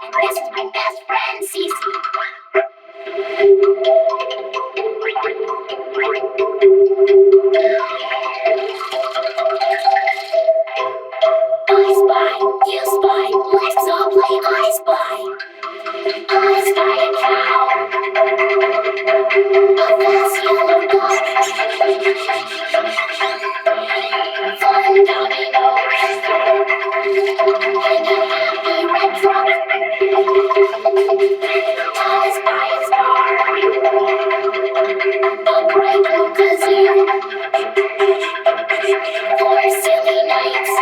And this is my best friend, Cece. I spy, you spy, let's all play I spy. I spy a cow, a fast yellow dog, fun dominoes, and a happy red truck. I spy a star, a bright blue kazoo, for silly nights.